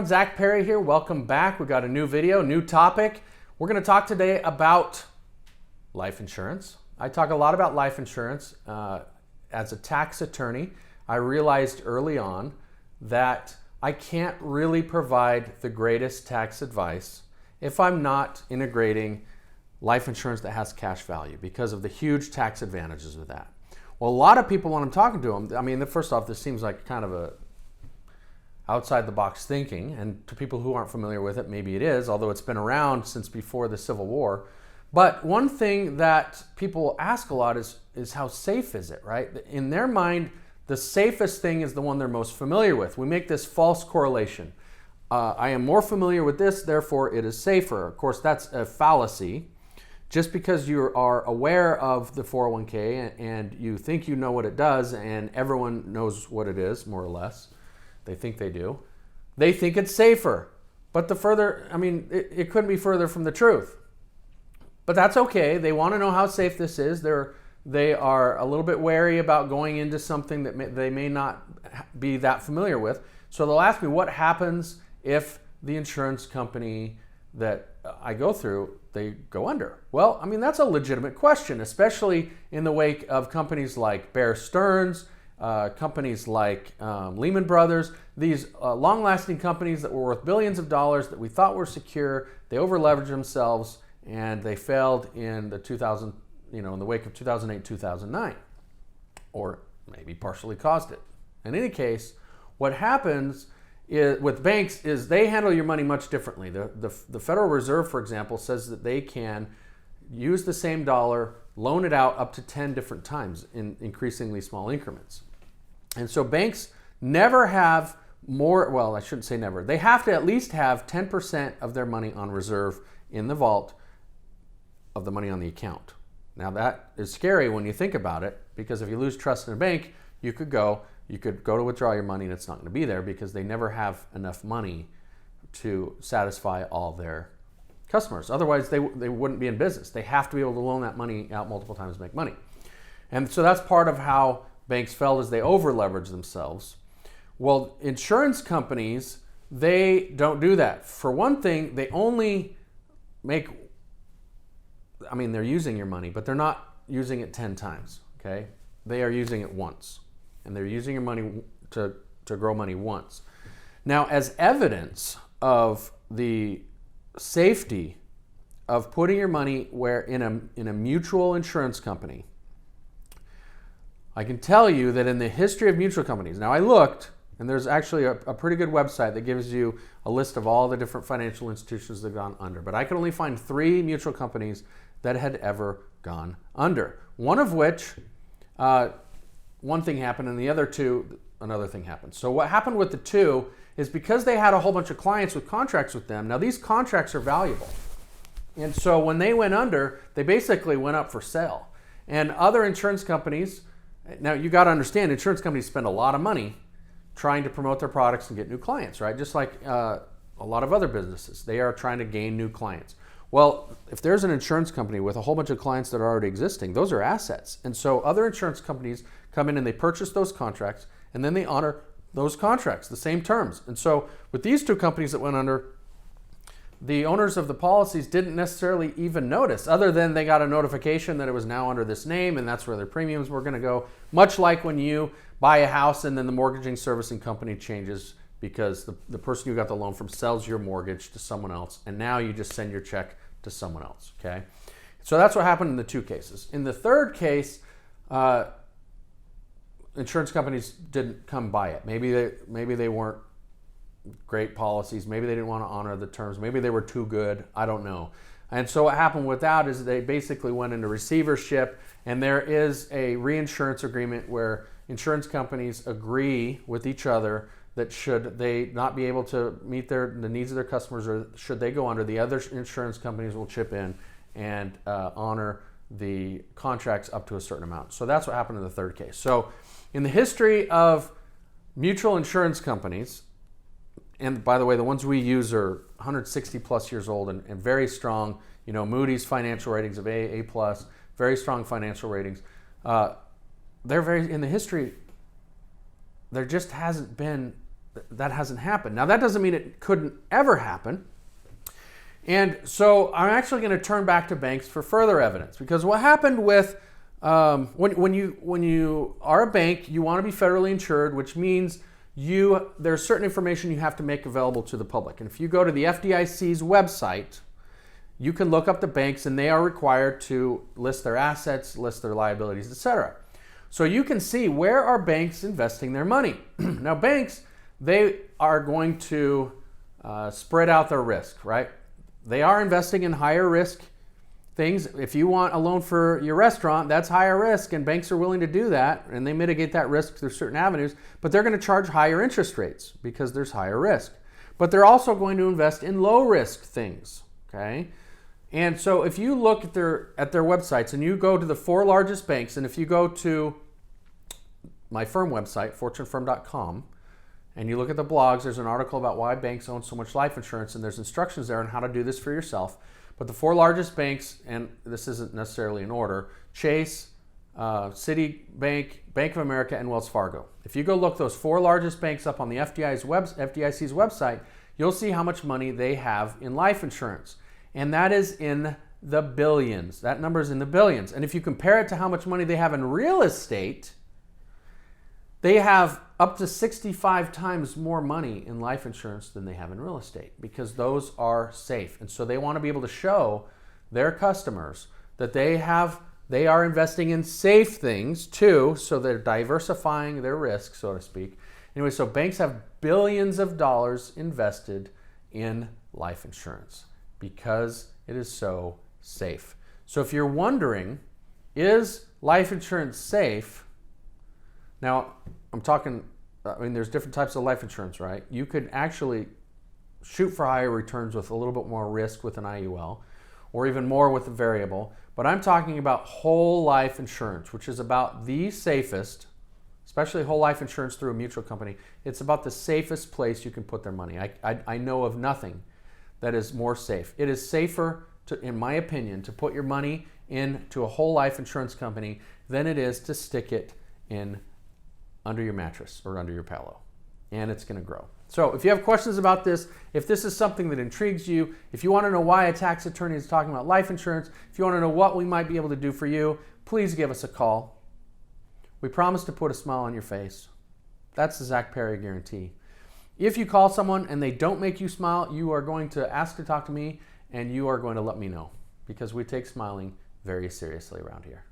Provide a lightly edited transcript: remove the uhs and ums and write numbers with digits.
everyone, Zach Perry here. Welcome back. We got a new video, new topic. We're going to talk today about life insurance. I talk a lot about life insurance. As a tax attorney, I realized early on that I can't really provide the greatest tax advice if I'm not integrating life insurance that has cash value because of the huge tax advantages of that. Well, a lot of people, when I'm talking to them, I mean, first off, this seems like kind of a outside the box thinking, and to people who aren't familiar with it, maybe it is, although it's been around since before the Civil War. But one thing that people ask a lot is how safe is it, right? In their mind, the safest thing is the one they're most familiar with. We make this false correlation. I am more familiar with this, therefore it is safer. Of course, that's a fallacy. Just because you are aware of the 401k and you think you know what it does and everyone knows what it is, more or less, they think they do, they think it's safer. But it couldn't be further from the truth. But that's okay. They want to know how safe this is. They are a little bit wary about going into something that they may not be that familiar with. So they'll ask me, what happens if the insurance company that I go through, they go under? Well, I mean, that's a legitimate question, especially in the wake of companies like Bear Stearns, companies like Lehman Brothers, these long-lasting companies that were worth billions of dollars that we thought were secure. They over-leveraged themselves and they failed in the in the wake of 2008, 2009, or maybe partially caused it. In any case, what happens with banks is they handle your money much differently. The Federal Reserve, for example, says that they can use the same dollar, loan it out up to 10 different times in increasingly small increments. And so banks never have I shouldn't say never. They have to at least have 10% of their money on reserve in the vault of the money on the account. Now that is scary when you think about it, because if you lose trust in a bank, you could go to withdraw your money and it's not going to be there because they never have enough money to satisfy all their customers. Otherwise, they wouldn't be in business. They have to be able to loan that money out multiple times to make money. And so that's part of how banks failed, is they over-leverage themselves. Well, insurance companies, they don't do that. For one thing, they only they're using your money, but they're not using it 10 times, okay? They are using it once. And they're using your money to grow money once. Now, as evidence of the safety of putting your money in a mutual insurance company, I can tell you that in the history of mutual companies, now I looked, and there's actually a pretty good website that gives you a list of all the different financial institutions that have gone under, but I could only find 3 mutual companies that had ever gone under. One of which, one thing happened, and the other 2, another thing happened. So what happened with the 2 is because they had a whole bunch of clients with contracts with them. Now these contracts are valuable. And so when they went under, they basically went up for sale. And other insurance companies, now you got to understand, insurance companies spend a lot of money trying to promote their products and get new clients, right? Just like a lot of other businesses, they are trying to gain new clients. Well, if there's an insurance company with a whole bunch of clients that are already existing, those are assets. And so other insurance companies come in and they purchase those contracts and then they honor those contracts, the same terms. And so with these 2 companies that went under, the owners of the policies didn't necessarily even notice, other than they got a notification that it was now under this name and that's where their premiums were going to go. Much like when you buy a house and then the mortgaging servicing company changes because the person you got the loan from sells your mortgage to someone else, and now you just send your check to someone else, okay? So that's what happened in the 2 cases. In the 3rd case, insurance companies didn't come by it. Maybe they weren't great policies. Maybe they didn't want to honor the terms. Maybe they were too good. I don't know. And so what happened with that is they basically went into receivership, and there is a reinsurance agreement where insurance companies agree with each other that should they not be able to meet the needs of their customers, or should they go under, the other insurance companies will chip in and honor the contracts up to a certain amount. So that's what happened in the 3rd case. So in the history of mutual insurance companies, and by the way, the ones we use are 160 plus years old and very strong, Moody's financial ratings of A+, very strong financial ratings. In the history, there just hasn't been that hasn't happened. Now, that doesn't mean it couldn't ever happen. And so I'm actually going to turn back to banks for further evidence, because what happened with when you are a bank, you want to be federally insured, which means there's certain information you have to make available to the public. And if you go to the FDIC's website, you can look up the banks, and they are required to list their assets, list their liabilities, etc. So you can see, where are banks investing their money? Now, banks, they are going to spread out their risk, right? They are investing in higher risk things. If you want a loan for your restaurant, that's higher risk, and banks are willing to do that, and they mitigate that risk through certain avenues, but they're going to charge higher interest rates because there's higher risk. But they're also going to invest in low risk things, okay? And so if you look at their websites, and you go to the 4 largest banks, and if you go to my firm website, fortunefirm.com, and you look at the blogs, there's an article about why banks own so much life insurance, and there's instructions there on how to do this for yourself. But the 4 largest banks, and this isn't necessarily in order, Chase, Citibank, Bank of America, and Wells Fargo. If you go look those 4 largest banks up on the FDIC's website, you'll see how much money they have in life insurance. And that is in the billions. That number is in the billions. And if you compare it to how much money they have in real estate, they have up to 65 times more money in life insurance than they have in real estate, because those are safe. And so they want to be able to show their customers that they are investing in safe things too, so they're diversifying their risk, so to speak. Anyway, so banks have billions of dollars invested in life insurance because it is so safe. So if you're wondering, is life insurance safe? Now, there's different types of life insurance, right? You could actually shoot for higher returns with a little bit more risk with an IUL, or even more with a variable. But I'm talking about whole life insurance, which is about the safest, especially whole life insurance through a mutual company. It's about the safest place you can put their money. I know of nothing that is more safe. It is safer, in my opinion, to put your money into a whole life insurance company than it is to stick it in under your mattress or under your pillow, and it's going to grow. So if you have questions about this, if this is something that intrigues you, if you want to know why a tax attorney is talking about life insurance, if you want to know what we might be able to do for you, please give us a call. We promise to put a smile on your face. That's the Zach Perry guarantee. If you call someone and they don't make you smile, you are going to ask to talk to me, and you are going to let me know, because we take smiling very seriously around here.